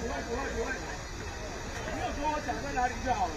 不会，你有说我讲在哪里就好了。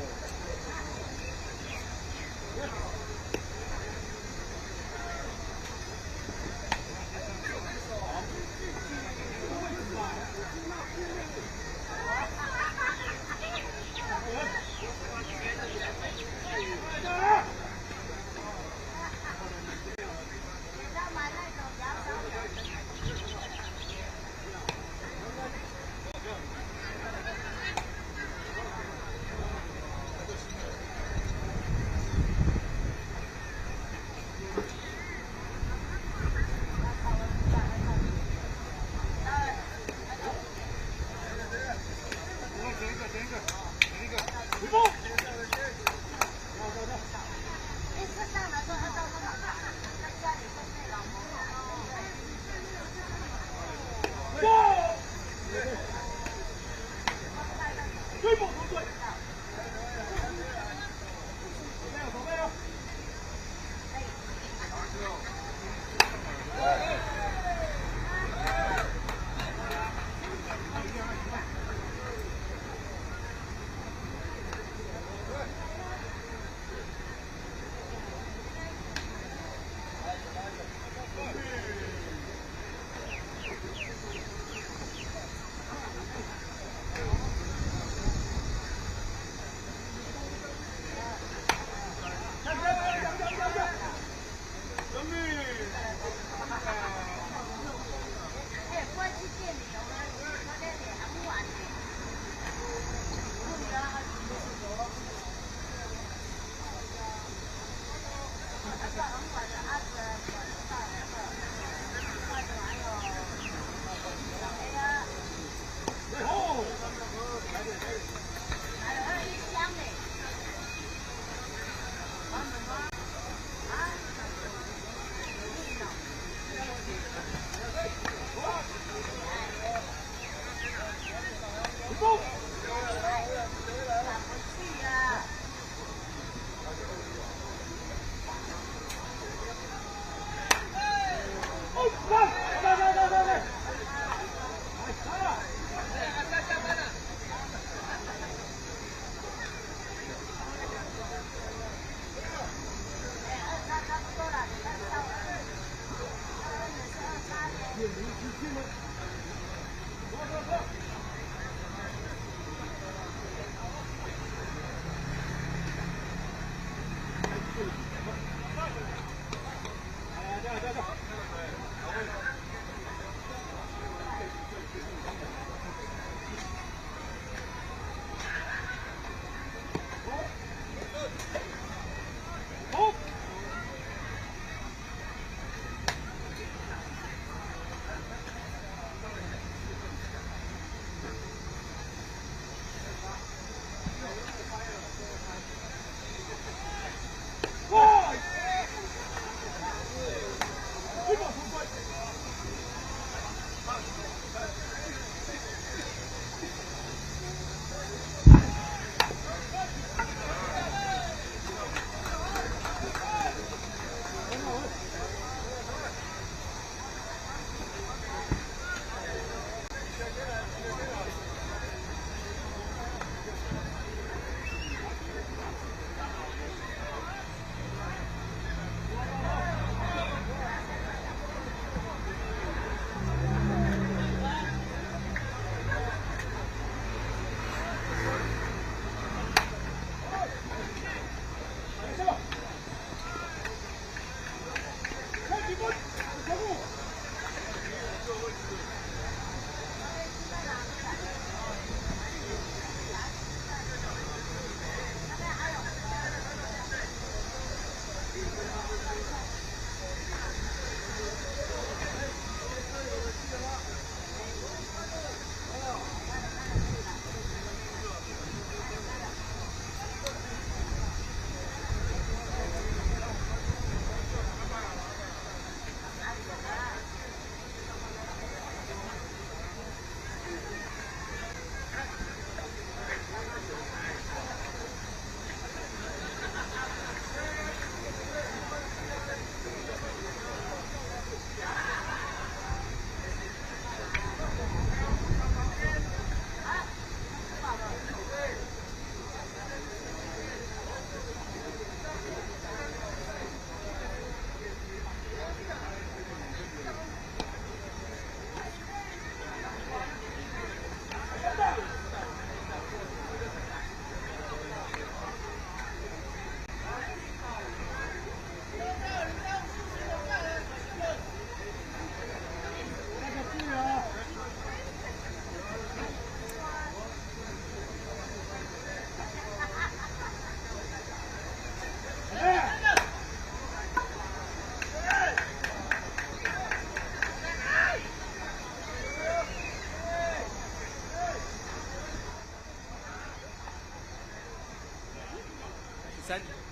山里。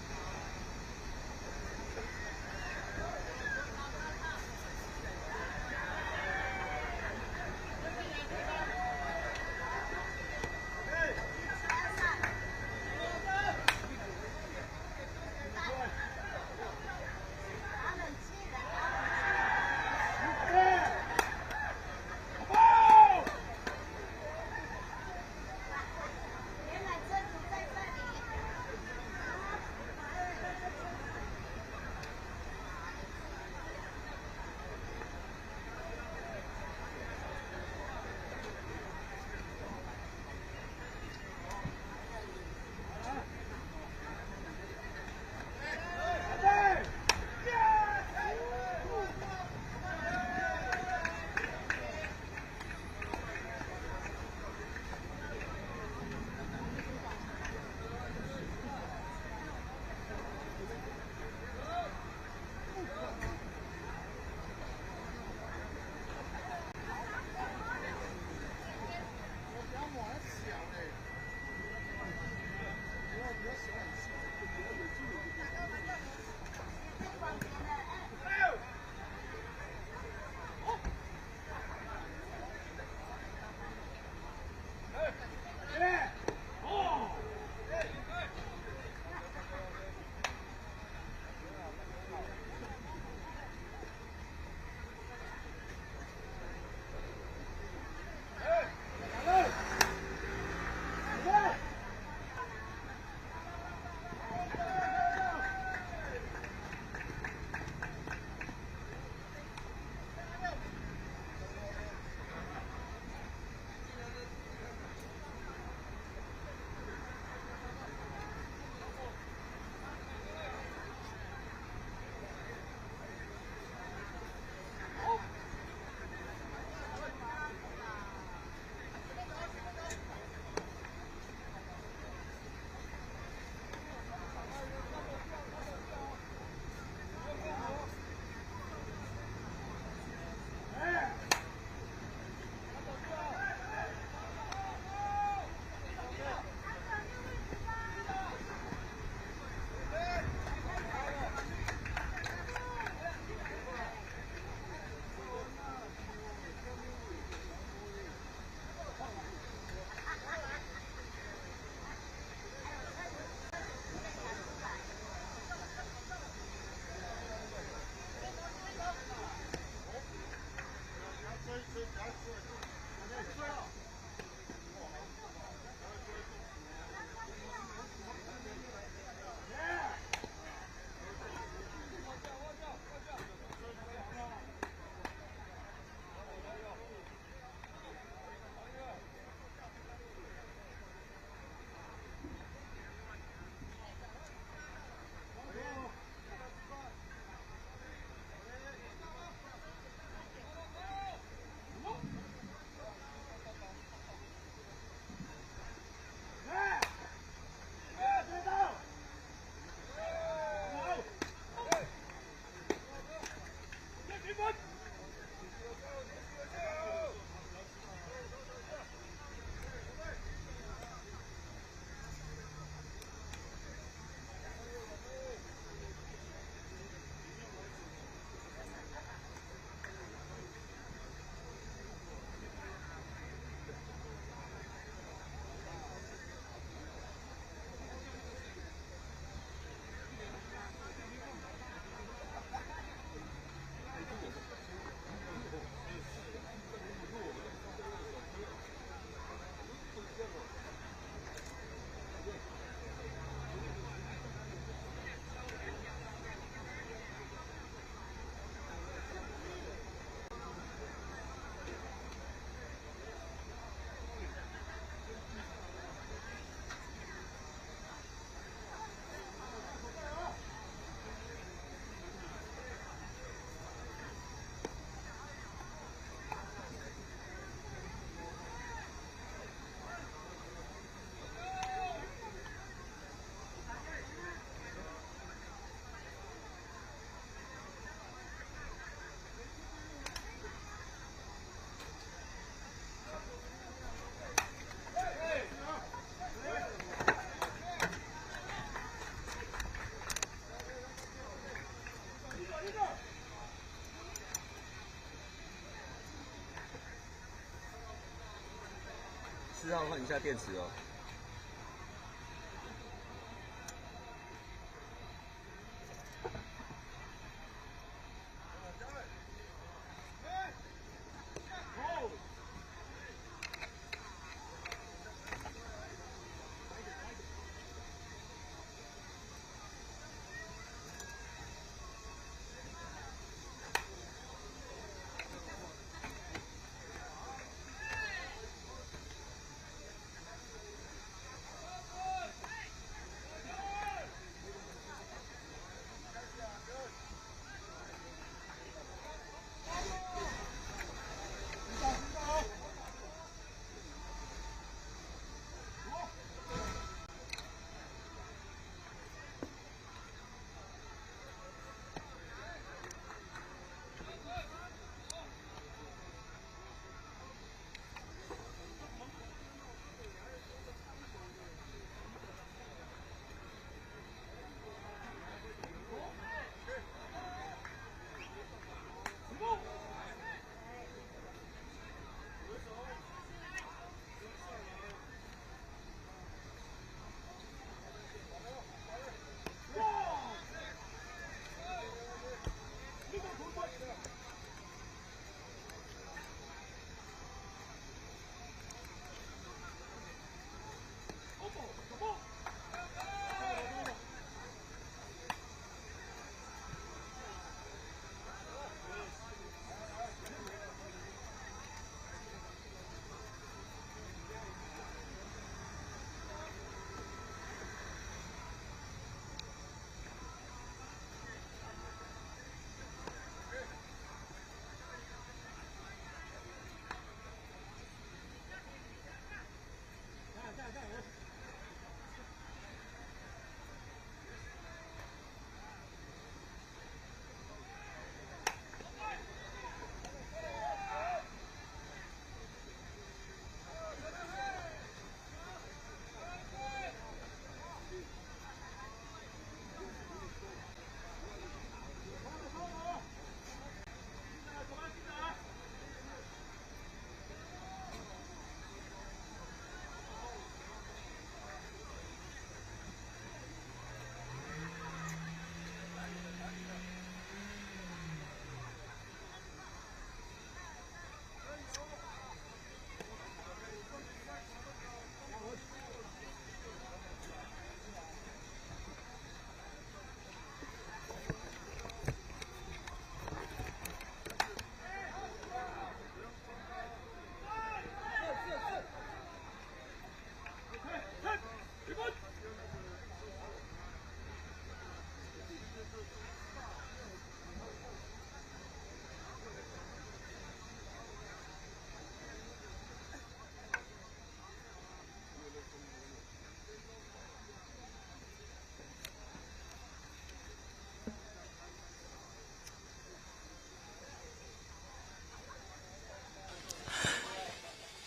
4号换一下电池哦。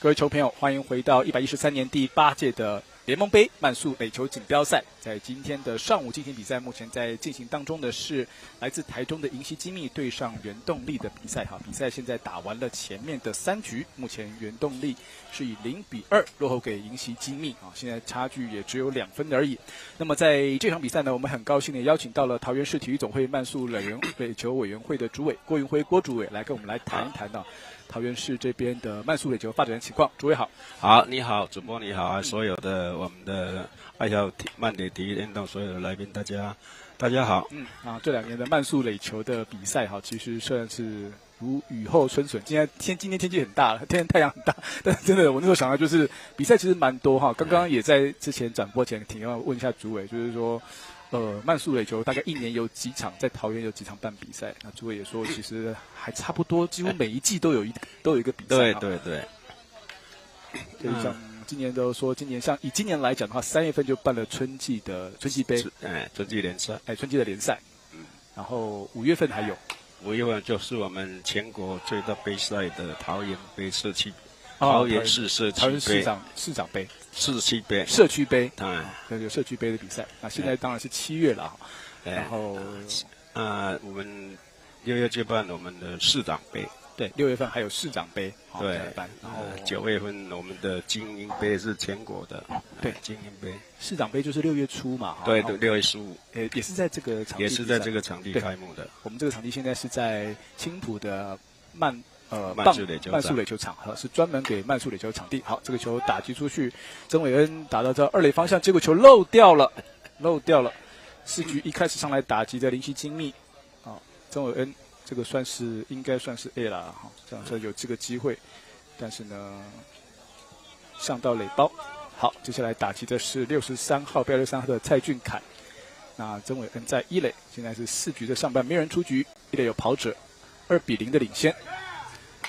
各位球朋友，欢迎回到113年第8届的联盟杯慢速垒球锦标赛。在今天的上午进行比赛，目前在进行当中的是来自台中的银溪精密对上原动力的比赛。比赛现在打完了前面的3局，目前原动力是以0-2落后给银溪精密现在差距也只有2分而已。那么在这场比赛呢，我们很高兴的邀请到了桃园市体育总会慢速垒球委员会的主委郭云辉郭主委来跟我们来谈一谈桃园市这边的慢速垒球发展的情况。主委好。好，你好，主播你好，所有的我们的爱校慢垒体育运动所有的来宾，大家好。这2年的慢速垒球的比赛其实算是如雨后春笋。今天天气很大了，天天太阳很大，但真的我那时候想到就是比赛其实蛮多刚刚也在之前转播前挺要问一下主委，就是说慢速垒球大概1年有几场，在桃园有几场办比赛？那主委也说，其实还差不多，几乎每一季都有一个比赛。对。就像今年都说，像以今年来讲的话，3月份就办了春季杯，春季联赛，春季的联赛。然后5月份还有，5月份就是我们全国最大杯赛的桃园杯社区。桃园市社区杯、市长杯、社区杯、社区杯，有社区杯的比赛。那现在当然是7月了，然后我们6月就办我们的市长杯。对，6月份还有市长杯，对，办，然后9月份我们的精英杯是全国的，对，精英杯，市长杯就是6月初嘛，对，6月15，也是在这个场地，也是在这个场地开幕的。我们这个场地现在是在青埔的慢速垒球场，是专门给慢速垒球场地。好，这个球打击出去，曾伟恩打到这2垒方向，结果球漏掉了。4局一开始上来打击的林夕精密，曾伟恩。这个应该算是 A 了哈，这样说有这个机会，但是呢，上到垒包。好，接下来打击的是63号863号的蔡俊凯。那曾伟恩在1垒，现在是4局的上半，没人出局，1垒有跑者，2-0的领先。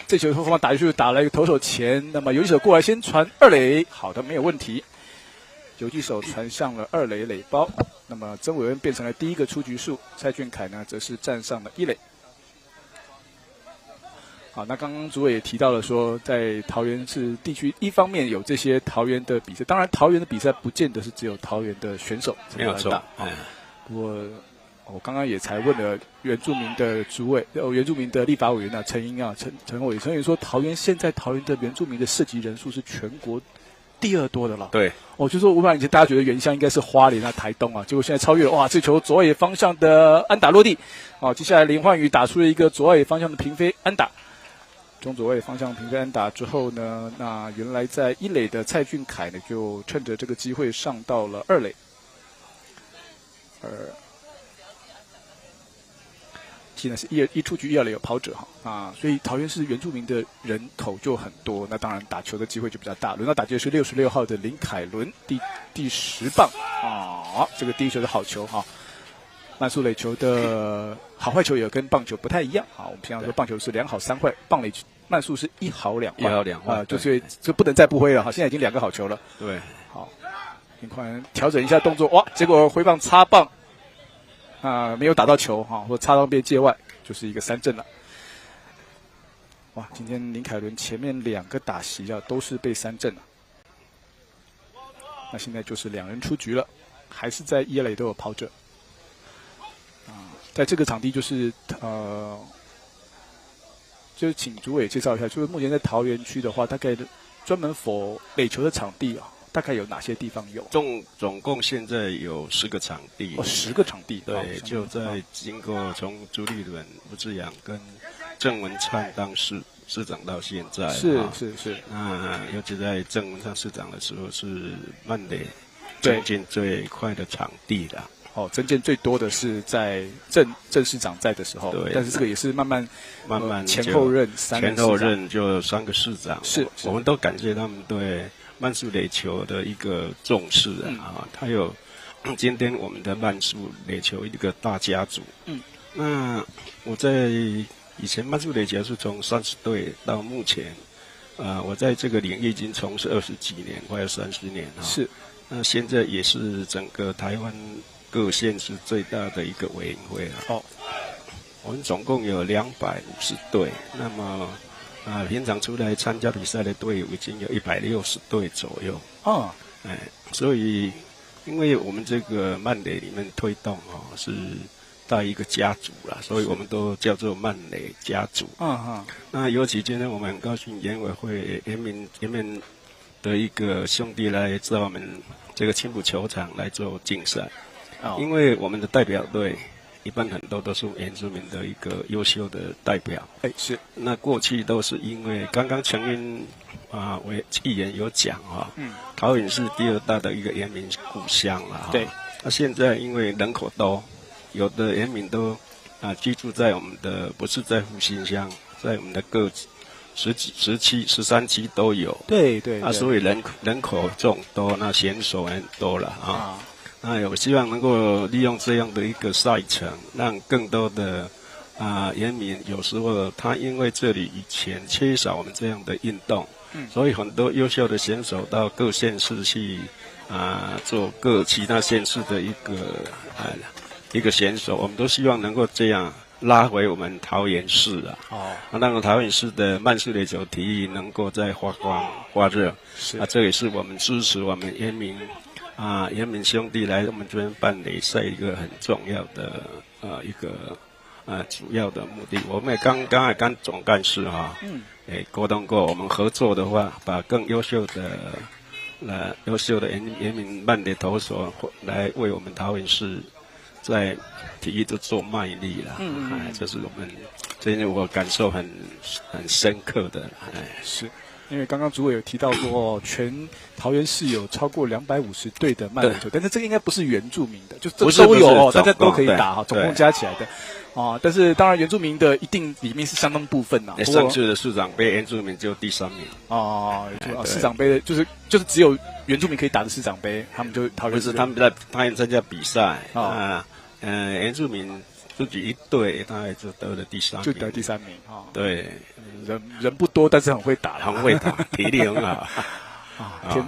这球后方打出去，打了一个投手前，那么游击手过来先传2垒，好的，没有问题。游击手传向了2垒垒包，那么曾伟恩变成了第一个出局数，蔡俊凯呢则是站上了1垒。好，那刚刚主委也提到了说，在桃园市地区，一方面有这些桃园的比赛，当然桃园的比赛不见得是只有桃园的选手没有错。不过我刚刚也才问了原住民的主委，原住民的立法委员陈英陈委员说，桃园的原住民的射击人数是全国第2多的了。对，就说500以前大家觉得原乡应该是花莲台东结果现在超越，哇，这球左外野方向的安打落地，接下来林焕宇打出了一个左外野方向的平飞安打。中左外方向平飞安打之后呢，那原来在1垒的蔡俊凯呢，就趁着这个机会上到了2垒。现在是一出局1、2垒有跑者所以桃园市原住民的人口就很多，那当然打球的机会就比较大。轮到打击的是66号的林凯伦，第10棒这个第一球是好球慢速垒球的好坏球也跟棒球不太一样我们平常说棒球是2好3坏，慢速是1好2坏，1好2坏就不能再不挥了现在已经2个好球了。对，好，林宽仁调整一下动作，哇，结果挥棒插棒没有打到球或插到边界外，就是一个3振了。哇，今天林凯伦前面2个打席都是被3振了。那现在就是2人出局了，还是在1垒都有跑者。在这个场地就是请主委介绍一下，就是目前在桃园区的话，大概专门否垒球的场地大概有哪些地方有？总共现在有10个场地，10个场地。对，就在经过从朱立伦、吴志阳跟郑文灿当市长到现在，是。那尤其在郑文灿市长的时候，是慢垒增建最快的场地的。增建最多的是在郑市长在的时候，对，但是这个也是慢慢前后任就3个市长，是我们都感谢他们对慢速垒球的一个重视他有今天我们的慢速垒球一个大家族。那我在以前慢速垒球是从30队到目前，我在这个领域已经从事20几年，快要30年是。那现在也是整个台湾各县市最大的一个委员会我们总共有250队，那么平常出来参加比赛的队伍已经有160队左右所以因为我们这个慢垒里面推动是带一个家族啦，所以我们都叫做慢垒家族。那尤其今天我们很高兴，研委会延民的一个兄弟来到我们这个青埔球场来做竞赛。因为我们的代表队一般很多都是原住民的一个优秀的代表，是。那过去都是因为刚刚陈英议员有讲桃园是第2大的一个原民故乡了对。那现在因为人口多，有的原民都居住在我们的不是在复兴乡，在我们的各13期都有。对。所以人口众多，那选手很多了我希望能够利用这样的一个赛程，让更多的原民，有时候他因为这里以前缺少我们这样的运动，所以很多优秀的选手到各县市去做各其他县市的一个选手，我们都希望能够这样拉回我们桃园市让桃园市的慢速垒球体育能够再发光发热。这也是我们支持我们原民兄弟来我们这边办垒赛一个很重要的一个主要的目的。我们也刚才跟总干事沟通过，我们合作的话，把更优秀的原民慢的投手来为我们桃园市在体育都做卖力了。这是我们最近我感受很深刻的。是。因为刚刚主委有提到说，全桃园市有超过250队的慢垒球，但是这个应该不是原住民的，就这都有大家都可以打总共加起来的但是当然原住民的一定里面是相当部分上次的市长杯原住民就第3名市长杯的就是只有原住民可以打的市长杯，他们就桃园市不是他们参加比赛原住民自己一队，大概就得了第3名，就得第3名对，人不多，但是很会打，很会打，体力很好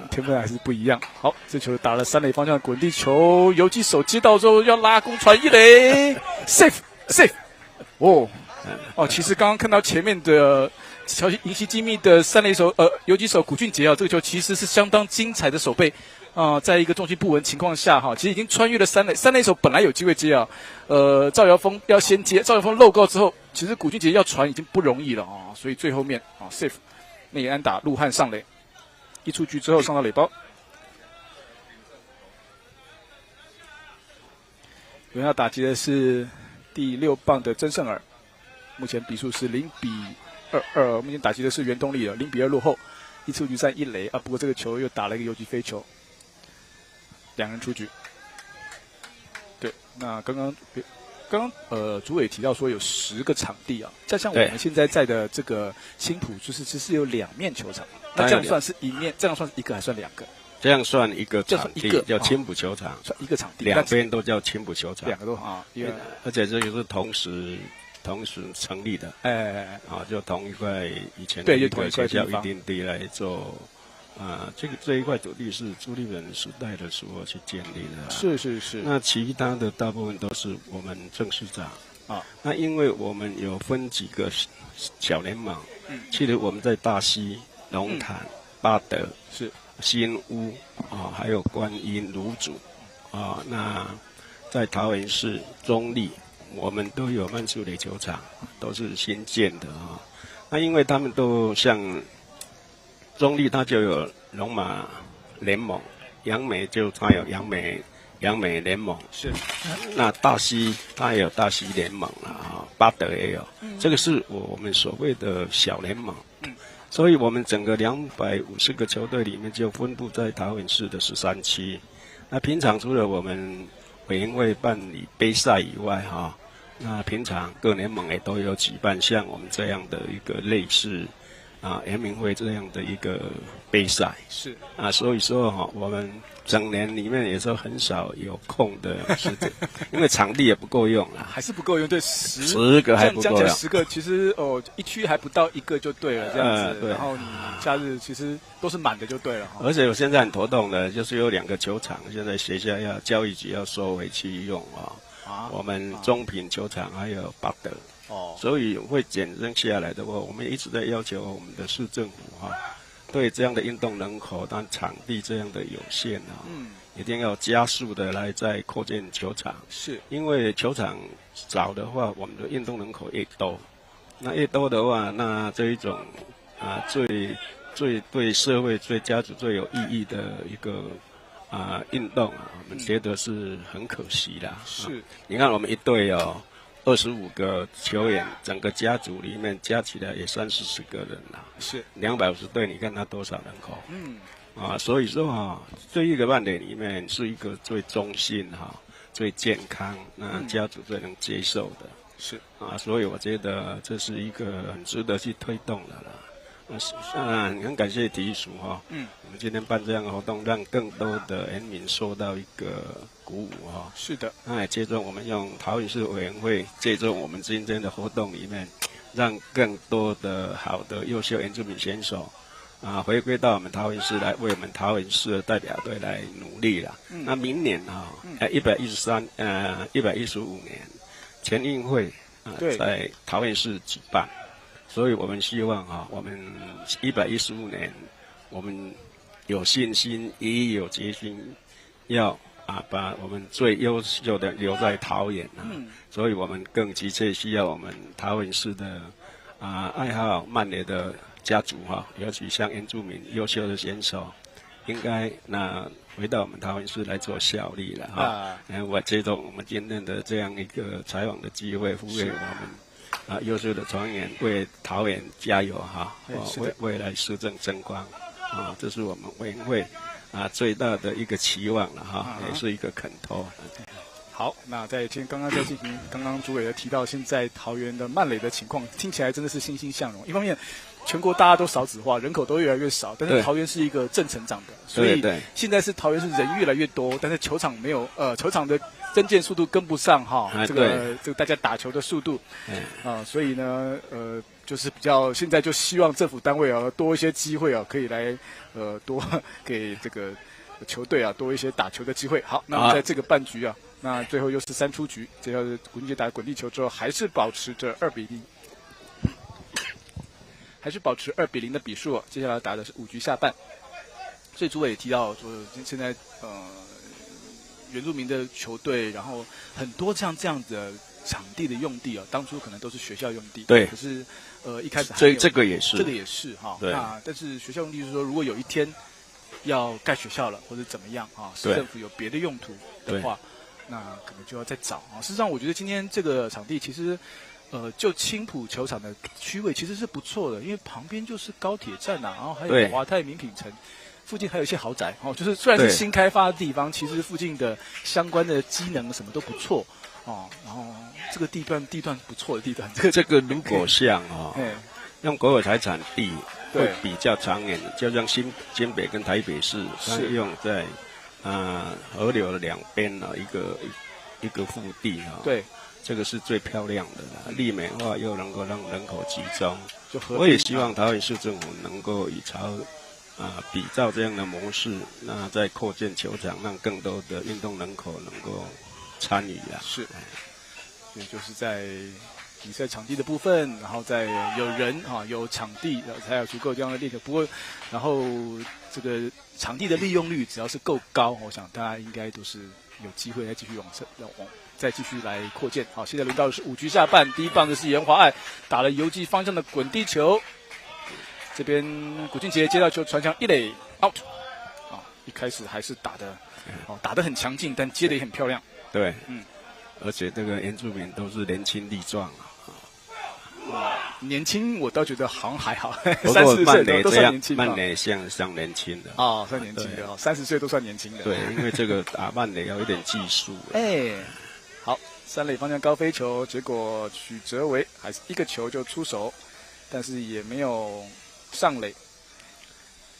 天分还是不一样。好，这球打了3垒方向滚地球，游击手接到之后要拉弓传1垒，safe。其实刚刚看到前面的银溪精密的3垒手游击手古俊杰这个球其实是相当精彩的守备。在一个重心不稳情况下其实已经穿越了3垒手本来有机会接赵尧峰要先接，赵尧峰漏高之后，其实古俊杰要传已经不容易了所以最后面safe 内野安打，陆汉上垒，一出局之后上到垒包。有人要打击的是第6棒的曾胜尔，目前比数是0-22，目前打击的是袁东丽0-2落后，一出局占1垒不过这个球又打了一个游击飞球。2人出局。对，那刚刚主委提到说有10个场地像我们现在在的这个青埔，就是只是有2面球场，那这样算是1面，这样算是1个还算2个？这样算一个场地，叫青埔球场，算1个场地，2边都叫青埔球场，2个都而且这也是同时成立的，就同一块以前的一个学校预定地来做。这一块土地是朱立伦时代的时候去建立的。是。那其他的大部分都是我们郑市长那因为我们有分几个小联盟，其实我们在大溪、龙潭、八德、新屋还有观音、芦竹那在桃园市中立，我们都有慢速垒球场，都是新建的那因为他们都像。中立它就有龙马联盟，杨梅就它有杨梅联盟，那大溪它也有大溪联盟八德也有，这个是我们所谓的小联盟，所以我们整个250个球队里面就分布在桃园市的13区。那平常除了我们委员会办理杯赛以外那平常各联盟也都有举办像我们这样的一个类似。联民会这样的一个杯赛所以说我们整年里面也是很少有空的时间，因为场地也不够用还是不够用。对，10个还不够用，10个其实一区还不到1个就对了，这样子。然后你假日其实都是满的就对了。而且我现在很头痛的，就是有2个球场，现在学校教育局要收回去用我们中平球场还有八德。所以会减剩下来的话，我们一直在要求我们的市政府对这样的运动人口，但场地这样的有限一定要加速的来再扩建球场。因为球场少的话，我们的运动人口越多，那越多的话，那这一种最对社会、对家族最有意义的一个运动我们觉得是很可惜啦。你看我们一队25个球员，整个家族里面加起来也30-40个人啦。250队，你看他多少人口？所以说这一个慢垒里面是一个最中性最健康，那家族最能接受的。所以我觉得这是一个很值得去推动的啦。很感谢体育署我们今天办这样的活动，让更多的人民受到一个鼓舞那也借助我们用桃园市委员会，借助我们今天的活动里面，让更多的好的优秀原住民选手回归到我们桃园市来，为我们桃园市的代表队来努力了。那明年115年全运会在桃园市举办。所以我们希望我们115年，我们有信心也有决心，要把我们最优秀的留在桃园啊，所以我们更急切需要我们桃园市的爱好慢垒的家族尤其像原住民优秀的选手，应该回到我们桃园市来做效力了我借助我们今天的这样一个采访的机会，呼吁我们优秀的船员为桃园加油为未来市政争光这是我们委员会最大的一个期望了也是一个恳托。好，那刚刚在进行，刚刚主委也提到，现在桃园的慢垒的情况，听起来真的是欣欣向荣。一方面，全国大家都少子化，人口都越来越少，但是桃园是一个正成长的，所以现在是桃园是人越来越多，但是球场没有球场的增建速度跟不上这个大家打球的速度所以呢就是比较现在就希望政府单位多一些机会可以来多给这个球队多一些打球的机会。好，那在这个半局那最后又是3出局，这要是古俊杰打滚地球之后，还是保持着2比0，还是保持2比0的比数接下来打的是5局下半。所以主委也提到说，现在原住民的球队，然后很多这样的场地的用地当初可能都是学校用地，对，可是一开始这个也是对但是学校用地是说，如果有一天要盖学校了或者怎么样市政府有别的用途的话，那可能就要再找事实上，我觉得今天这个场地其实就青埔球场的区位其实是不错的，因为旁边就是高铁站然后还有华泰名品城。附近还有一些豪宅就是虽然是新开发的地方，其实附近的相关的机能什么都不错然后这个地段不错的地段，这个如果像用国有财产地会比较长远，就像新北跟台北市，它用在河流的两边一个腹地对，这个是最漂亮的利美化又能够让人口集中。我也希望桃园市政府能够比照这样的模式，那在扩建球场，让更多的运动人口能够参与是，所以就是在比赛场地的部分，然后在有人有场地，才有足够这样的练球。不过，然后这个场地的利用率只要是够高，我想大家应该都是有机会再继续再继续来扩建。好，现在轮到的是5局下半，第一棒的是严华爱打了游击方向的滚地球。这边古俊杰接到球传向一垒 out， 一开始还是打得很强劲，但接得也很漂亮。对，而且这个原住民都是年轻力壮年轻我倒觉得好像还好，30岁都算年轻。慢垒像年轻的算年轻的30岁都算年轻的。对，因为这个打慢垒要有点技术。好，3垒方向高飞球，结果许哲维还是一个球就出手，但是也没有上垒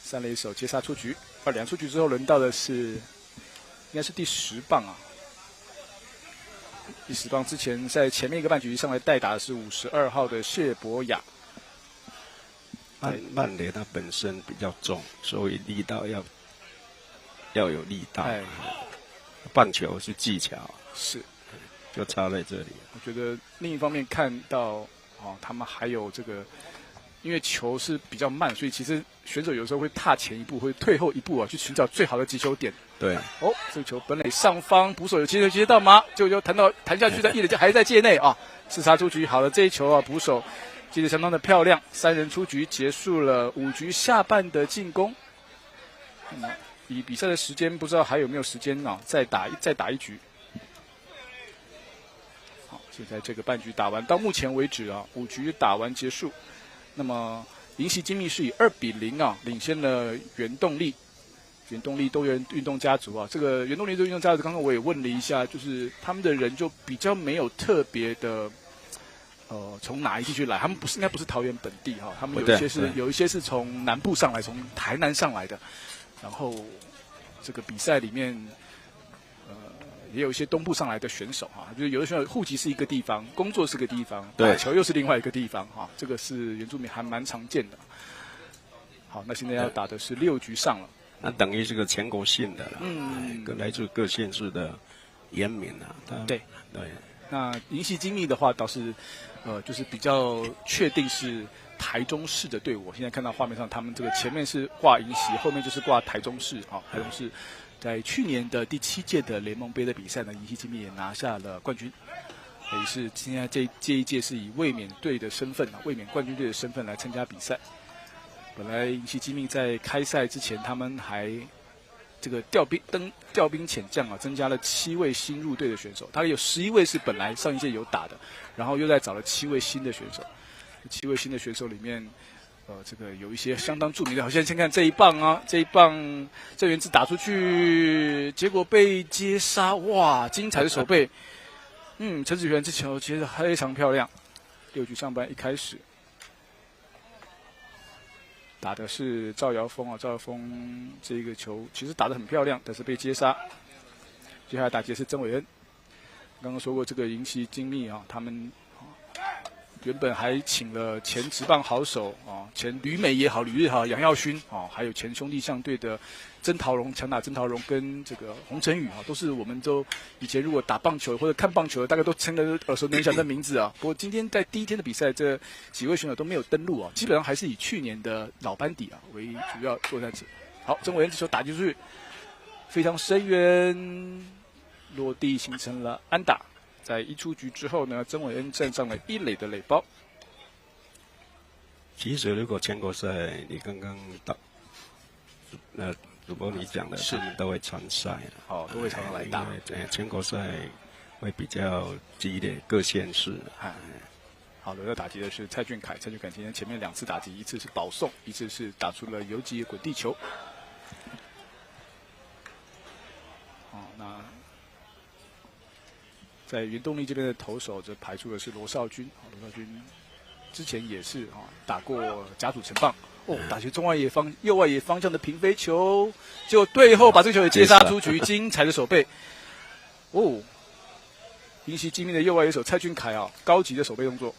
，3垒手接杀出局。2出局之后，轮到的是应该是第10棒第10棒之前在前面一个半局上来代打的是52号的谢博雅。慢垒它本身比较重，所以力道要有力道。棒球是技巧，是就差在这里。我觉得另一方面看到他们还有这个。因为球是比较慢，所以其实选手有时候会踏前一步，会退后一步去寻找最好的击球点。对，这个球本垒上方捕手有接到吗？就弹下去，在一垒还在界内刺杀出局。好了，这一球捕手接得相当的漂亮，3人出局，结束了5局下半的进攻。以比赛的时间，不知道还有没有时间再打一局。好，现在这个半局打完，到目前为止5局打完结束。那么银禧精密是以2比0领先了原动力多元运动家族这个原动力多元运动家族，刚刚我也问了一下，就是他们的人就比较没有特别的从哪一地区来，他们应该不是桃园本地他们有一些是从南部上来，从台南上来的，然后这个比赛里面也有一些东部上来的选手就是有的选手户籍是一个地方，工作是个地方，打球又是另外一个地方这个是原住民还蛮常见的。好，那现在要打的是6局上了，那等于是个全国性的了，来自各县市的原民对。那银禧精密的话倒是就是比较确定是台中市的队伍。现在看到画面上，他们这个前面是挂银旗，后面就是挂台中市。台中市在去年的第7届的联盟杯的比赛呢，银溪精密也拿下了冠军。也是现在这一届是以卫冕队的身份卫冕冠军队的身份来参加比赛。本来银溪精密在开赛之前，他们还这个调兵遣将增加了7位新入队的选手，他有11位是本来上一届有打的，然后又再找了7位新的选手。7位新的选手里面，这个有一些相当著名的，好像先看这一棒郑元智打出去，结果被接杀，哇，精彩的手背。陈子源这球其实非常漂亮。6局上半一开始，打的是赵尧峰赵尧峰这个球其实打得很漂亮，但是被接杀。接下来打击的是曾伟恩。刚刚说过这个银溪精密他们原本还请了前职棒好手前旅美也好、旅日也好杨耀勋还有前兄弟象队的曾陶荣、强打曾陶荣跟这个洪承宇都是我们都以前如果打棒球或者看棒球，大概都称得耳熟能详的名字不过今天在第一天的比赛，这几位选手都没有登陆基本上还是以去年的老班底为主要作战者。好，曾伟恩这球打进去，非常深远，落地形成了安打。在一出局之后呢，曾伟恩站上了1垒的垒包。其实如果全国赛，你刚刚主播你讲的，他们都会参赛都会常常来打。全国赛会比较激烈，各县市。好，轮到打击的是蔡俊凯。蔡俊凯今天前面2次打击，一次是保送，一次是打出了游击滚地球。那在原动力这边的投手，则排出的是罗少军。罗少军之前也是打过甲组成棒。打去右外野方向的平飞球，就对后把这个球也接杀出局，精彩的手背。银溪精密的右外野手蔡俊凯高级的手背动作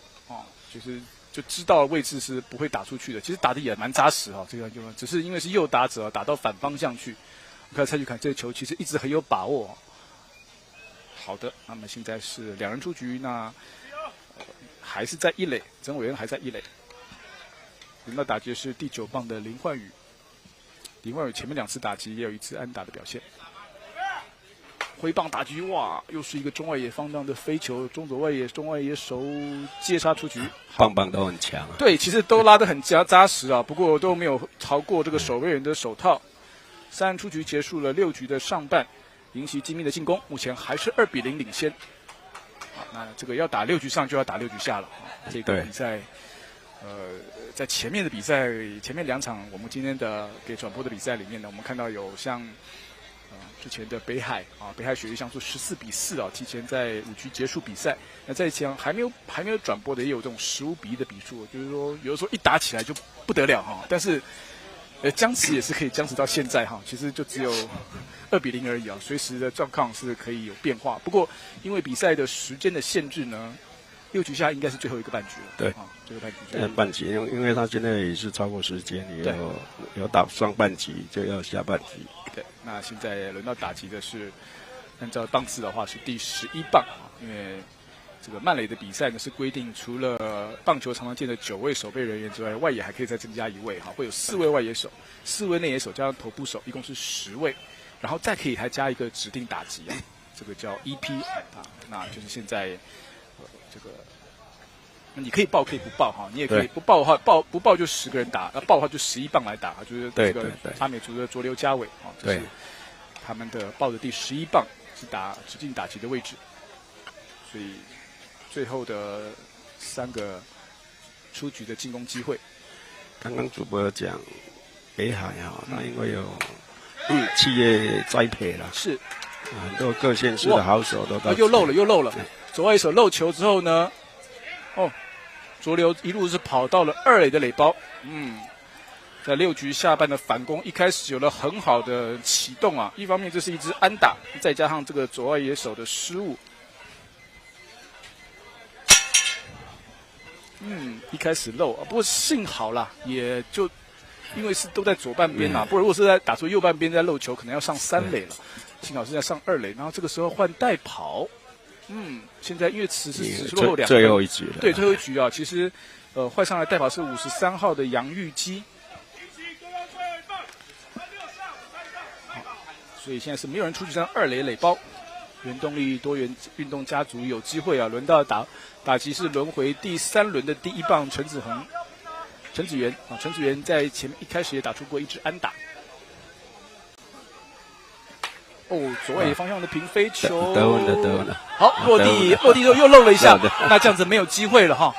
就是就知道位置是不会打出去的。其实打的也蛮扎实这个就只是因为是右打者打到反方向去。我看蔡俊凯这个球其实一直很有把握。好的，那么现在是2人出局，那还是在1垒，曾伟恩还在1垒。轮到打击是第9棒的林焕宇。林焕宇前面2次打击也有1次安打的表现。挥棒打击，哇，又是一个中外野方向的飞球，中外野手接杀出局。棒棒都很强对，其实都拉得很扎实不过都没有逃过这个守备员的手套。3人出局结束了6局的上半，银溪精密的进攻目前还是2比0领先。那这个要打6局上就要打6局下了。这个比赛，在前面的比赛，前面2场我们今天的给转播的比赛里面呢，我们看到有像之前的北海北海雪域像素14比4提前在5局结束比赛。那在前还没有转播的也有这种15比1的比数，就是说有的时候一打起来就不得了但是僵持也是可以僵持到现在其实就只有2比0而已随时的状况是可以有变化。不过因为比赛的时间的限制呢，6局下应该是最后一个半局了。对，最后半局。半局，因为他现在也是超过时间，有打上半局就要下半局。对，那现在轮到打击的是，按照棒次的话是第11棒因为这个慢垒的比赛呢是规定，除了棒球常见的9位守备人员之外，外野还可以再增加1位会有4位外野手，4位内野手加上投捕手，一共是10位，然后再可以还加一个指定打击这个叫 EP 那就是现在这个。你可以报可以不报你也可以不报的话不报就10个人打，报的话就11棒来打就是这个阿美族的浊流家伟这是他们的报的第11棒是打指定打击的位置，所以最后的3个出局的进攻机会。刚刚主播讲北海那因为有企业栽培了，是很多各县市的好手都到又漏了，左外手漏球之后呢，浊流一路是跑到了2垒的垒包，在6局下半的反攻一开始有了很好的启动一方面这是一支安打，再加上这个左外野手的失误，一开始漏不过幸好啦，也就因为是都在左半边不然如果是在打出右半边在漏球，可能要上3垒了，幸好是在上2垒，然后这个时候换代跑。现在因为此时只是落后2分，最后一局了。对，最后一局其实换上来代跑是53号的杨玉基。所以现在是没有人出局，上2垒垒包。原动力多元运动家族有机会啊，轮到打击是轮回第3轮的第1棒陈子元啊，陈子元在前面一开始也打出过1支安打。哦，左外野方向的平飞球，得分了，好落地之后又漏了一下，那这样子没有机会了哈。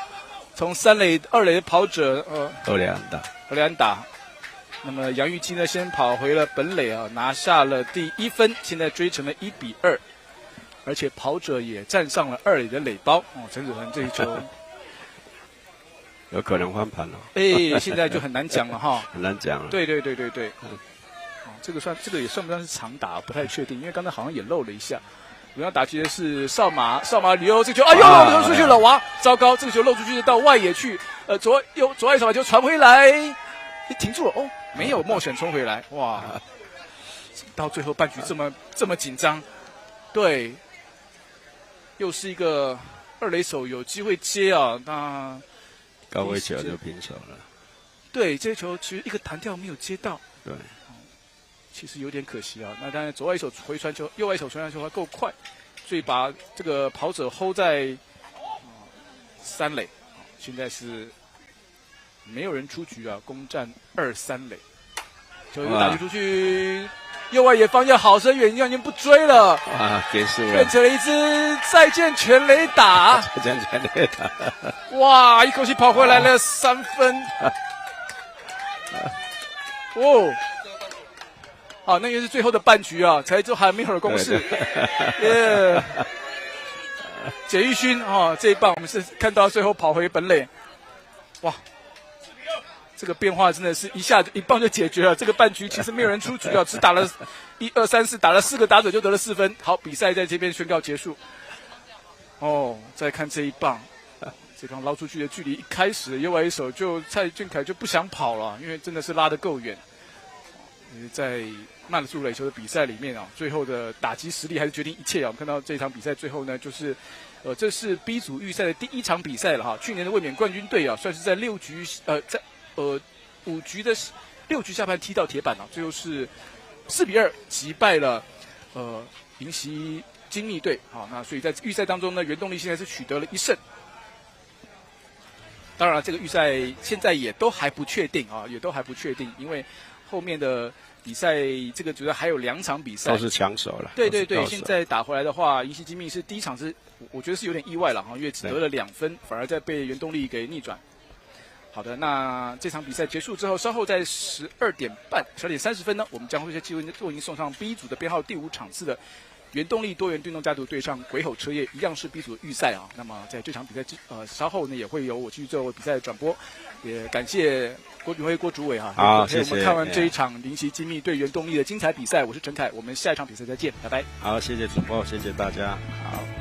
从3垒、2垒的跑者二垒安打。那么杨玉基呢，先跑回了本垒啊，拿下了第1分，现在追成了1-2，而且跑者也站上了2垒的垒包。哦，陈子恒这一球有可能翻盘了。现在就很难讲了哈，很难讲了。对。这个也算不算是长打，不太确定，因为刚才好像也漏了一下。主要打击的是少马里欧，这球又漏出去了，哇，糟糕，这个球漏出去到外野去，左外手把球传回来，停住了，哦，没有默选冲回来，哇，到最后半局这么紧张，对，又是一个2垒手有机会接啊，那高位球就平手了。对，这球其实一个弹跳没有接到，对。其实有点可惜啊，那当然左外手回传球，右外手传球还够快，所以把这个跑者 hold 在3垒，现在是没有人出局啊，攻占2、3垒，球又打击出去，右外野方向好深远，已经不追了，啊，结束了，变成了一支再见全垒打，再见全垒打，哇，一口气跑回来了3分，哦。好，那也是最后的半局啊，才做还没有的攻势。耶，简玉勋啊，这一棒我们是看到最后跑回本垒，哇，这个变化真的是一下子一棒就解决了。这个半局其实没有人出局啊，只打了1、2、3、4，打了4个打者就得了4分。好，比赛在这边宣告结束。哦，再看这一棒，这棒捞出去的距离，一开始右外野手蔡俊凯就不想跑了，因为真的是拉得够远。在慢速垒球的比赛里面啊，最后的打击实力还是决定一切啊。我们看到这场比赛最后呢，就是这是 B 组预赛的第1场比赛了哈。去年的卫冕冠军队啊，算是在5局的6局下半踢到铁板了，最后是4-2击败了银溪精密队。好，那所以在预赛当中呢，原动力现在是取得了1胜。当然，这个预赛现在也都还不确定啊，因为后面的比赛，这个主要还有2场比赛都是抢手了。对，现在打回来的话，银溪精密是第1场是，我觉得是有点意外了哈，因为只得了2分，反而在被原动力给逆转。好的，那这场比赛结束之后，稍后在12点30分呢，我们将会在为您送上 B 组的编号第5场次的原动力多元运动家族对上鬼吼车业，一样是 B 组的预赛啊。那么在这场比赛稍后呢，也会由我继续做比赛的转播，也感谢郭俊辉郭主委哈。好，谢谢。我们看完这一场银溪精密对原动力的精彩比赛，我是陈凯，我们下一场比赛再见，拜拜。好，谢谢主播，谢谢大家，好。